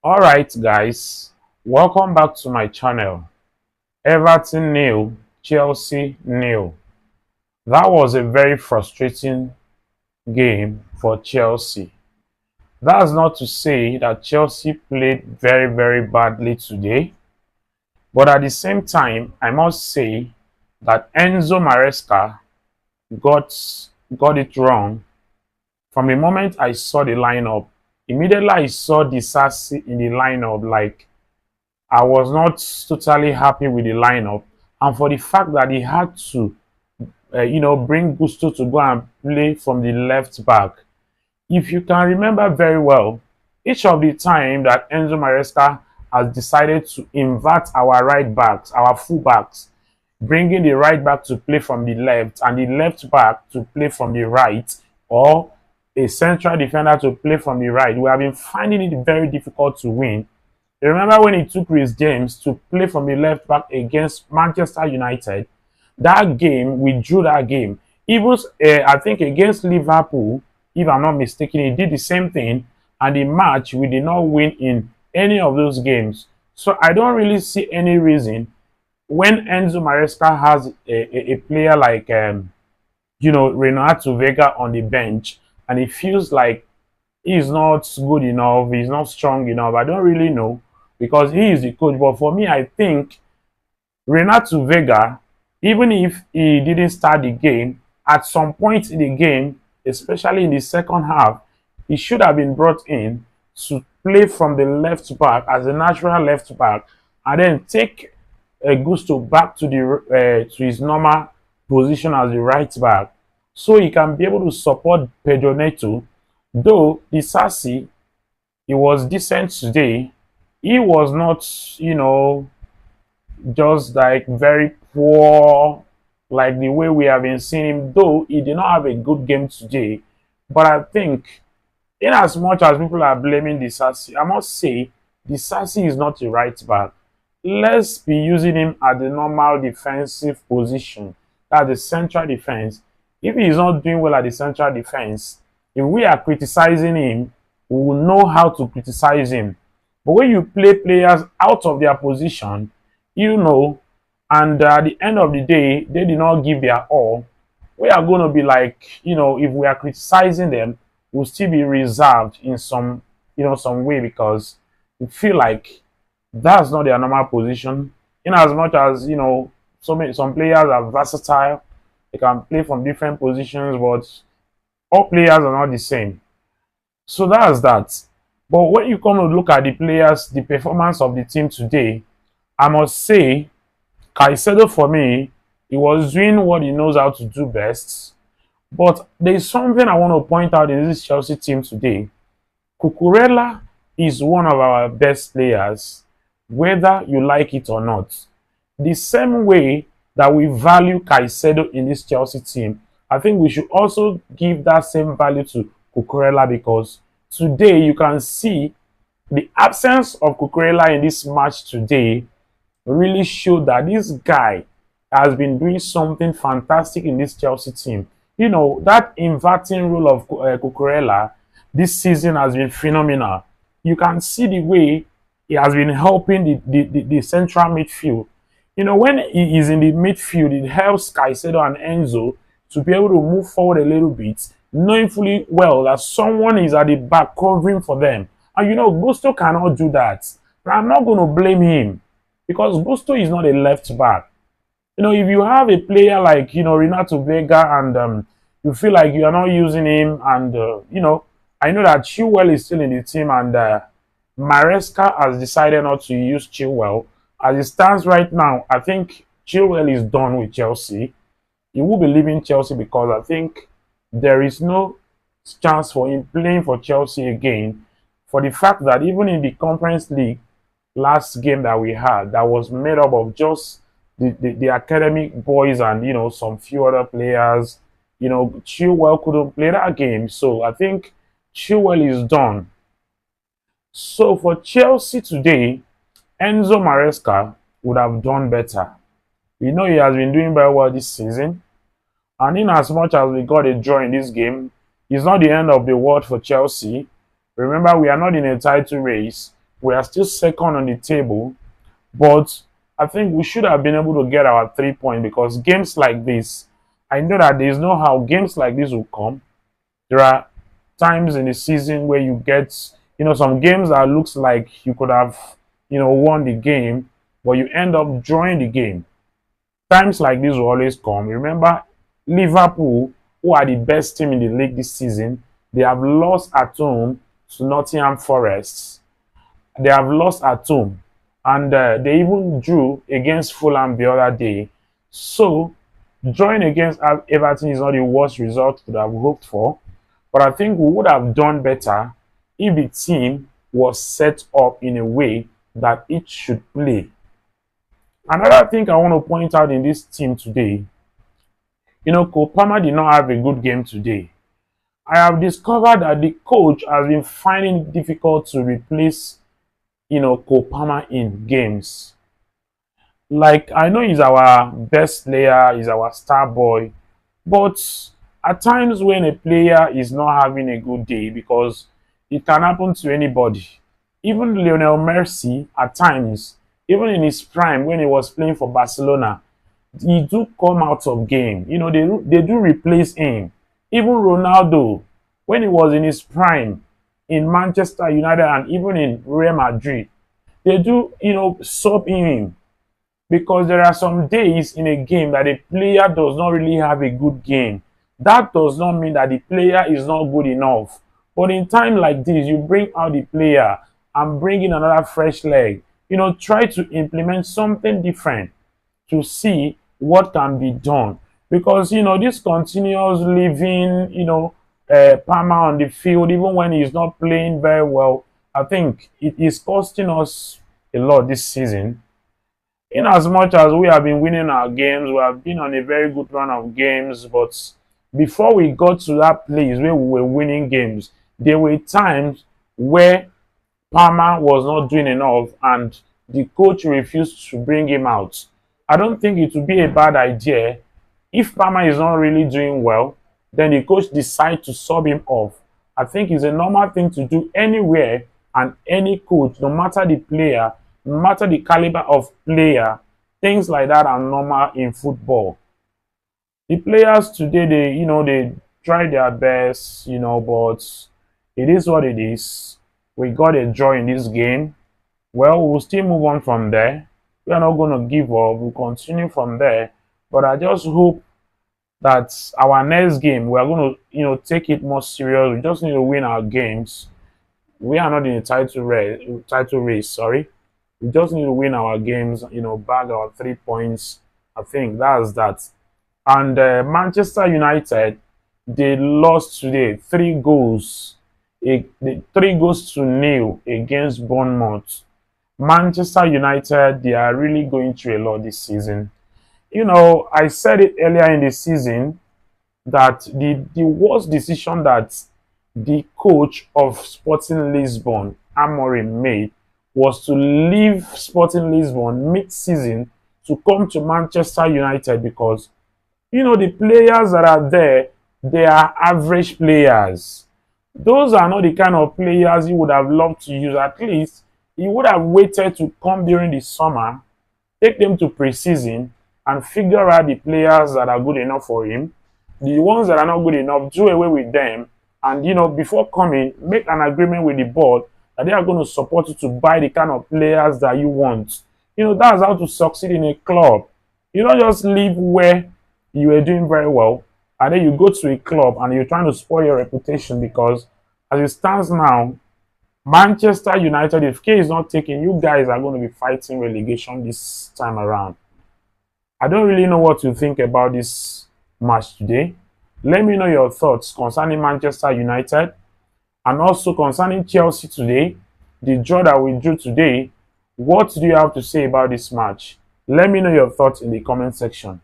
All right, guys, welcome back to my channel. Everton nil, Chelsea nil. That was a very frustrating game for Chelsea. That's not to say that Chelsea played very badly today, but at the same time, I must say that Enzo Maresca got got it wrong. From the moment I saw the lineup, immediately I saw Disasi in the lineup, like I was not totally happy with the lineup, and for the fact that he had to, bring Gusto to go and play from the left back. If you can remember very well, each of the time that Enzo Maresca has decided to invert our right backs, our full backs, bringing the right back to play from the left and the left back to play from the right, or a central defender to play from the right, we have been finding it very difficult to win. You remember when he took Chris James to play from the left back against Manchester United? That game, we drew that game. Even, I think, against Liverpool, if I'm not mistaken, he did the same thing. And the match, we did not win in any of those games. So I don't really see any reason when Enzo Maresca has a player like, Renato Vega on the bench, and it feels like he's not good enough, he's not strong enough. I don't really know because he is the coach. But for me, I think Renato Vega, even if he didn't start the game, at some point in the game, especially in the second half, he should have been brought in to play from the left back as a natural left back, and then take Gusto back to the to his normal position as the right back, so he can be able to support Pedro Neto. Though the Sassi, he was decent today, he was not, just like very poor, like the way we have been seeing him. Though he did not have a good game today, but I think, in as much as people are blaming the Sassi, I must say the Sassi is not the right back. Let's be using him at the normal defensive position, at the central defense. If he is not doing well at the central defense, if we are criticizing him, we will know how to criticize him. But when you play players out of their position, and at the end of the day, they did not give their all, we are going to be like, if we are criticizing them, we'll still be reserved in some way, because we feel like that's not their normal position. In as much as, some players are versatile, they can play from different positions, but all players are not the same. So that's that. But when you come to look at the players, the performance of the team today, I must say, Caicedo, for me, he was doing what he knows how to do best. But there's something I want to point out in this Chelsea team today. Cucurella is one of our best players, whether you like it or not. The same way that we value Caicedo in this Chelsea team, I think we should also give that same value to Cucurella, because today you can see the absence of Cucurella in this match today really showed that this guy has been doing something fantastic in this Chelsea team. That inverting role of Cucurella this season has been phenomenal. You can see the way he has been helping the central midfield. When he is in the midfield, it helps Caicedo and Enzo to be able to move forward a little bit, knowing fully well that someone is at the back covering for them. And Gusto cannot do that. But I'm not going to blame him, because Gusto is not a left back. If you have a player like, Renato Vega, and you feel like you are not using him, and, I know that Chilwell is still in the team, and Maresca has decided not to use Chilwell. As it stands right now, I think Chilwell is done with Chelsea. He will be leaving Chelsea, because I think there is no chance for him playing for Chelsea again, for the fact that even in the Conference League last game that we had, that was made up of just the academic boys and some few other players, Chilwell couldn't play that game. So I think Chilwell is done. So for Chelsea today, Enzo Maresca would have done better. He has been doing very well this season. And in as much as we got a draw in this game, it's not the end of the world for Chelsea. Remember, we are not in a title race. We are still second on the table, but I think we should have been able to get our 3 points because games like this, I know that there's no how games like this will come. There are times in the season where you get, some games that looks like you could have, won the game, but you end up drawing the game. Times like this will always come. Remember, Liverpool, who are the best team in the league this season, they have lost at home to Nottingham Forest. They have lost at home, and they even drew against Fulham the other day. So, drawing against Everton is not the worst result we could have hoped for, but I think we would have done better if the team was set up in a way that it should play. Another thing I want to point out in this team today, Cole Palmer did not have a good game today. I have discovered that the coach has been finding it difficult to replace, Cole Palmer in games. Like, I know he's our best player, he's our star boy, but at times when a player is not having a good day, because it can happen to anybody, even Lionel Messi at times, even in his prime when he was playing for Barcelona, he do come out of game. They do replace him. Even Ronaldo, when he was in his prime in Manchester United and even in Real Madrid, they do, sub him because there are some days in a game that a player does not really have a good game. That does not mean that the player is not good enough. But in time like this, you bring out the player and bring in another fresh leg. Try to implement something different to see what can be done. Because, this continuous leaving, Palmer on the field, even when he's not playing very well, I think it is costing us a lot this season. In as much as we have been winning our games, we have been on a very good run of games, but before we got to that place where we were winning games, there were times where Palmer was not doing enough and the coach refused to bring him out. I don't think it would be a bad idea if Palmer is not really doing well, then the coach decides to sub him off. I think it's a normal thing to do anywhere, and any coach, no matter the player, no matter the caliber of player, things like that are normal in football. The players today, they try their best, but it is what it is. We got a draw in this game. Well, we'll still move on from there. We are not going to give up. We'll continue from there. But I just hope that our next game, we are going to, take it more serious. We just need to win our games. We are not in a title race, sorry. We just need to win our games, bag our 3 points. I think that's that. And Manchester United, they lost today 3 goals. 3-0 against Bournemouth. Manchester United, they are really going through a lot this season. I said it earlier in the season that the worst decision that the coach of Sporting Lisbon, Amorim, made was to leave Sporting Lisbon mid-season to come to Manchester United because, the players that are there, they are average players. Those are not the kind of players he would have loved to use. At least he would have waited to come during the summer, take them to preseason, and figure out the players that are good enough for him. The ones that are not good enough, do away with them. And, before coming, make an agreement with the board that they are going to support you to buy the kind of players that you want. That's how to succeed in a club. You don't just leave where you are doing very well, and then you go to a club and you're trying to spoil your reputation because, as it stands now, Manchester United, if K is not taken, you guys are going to be fighting relegation this time around. I don't really know what to think about this match today. Let me know your thoughts concerning Manchester United and also concerning Chelsea today, the draw that we drew today. What do you have to say about this match? Let me know your thoughts in the comment section.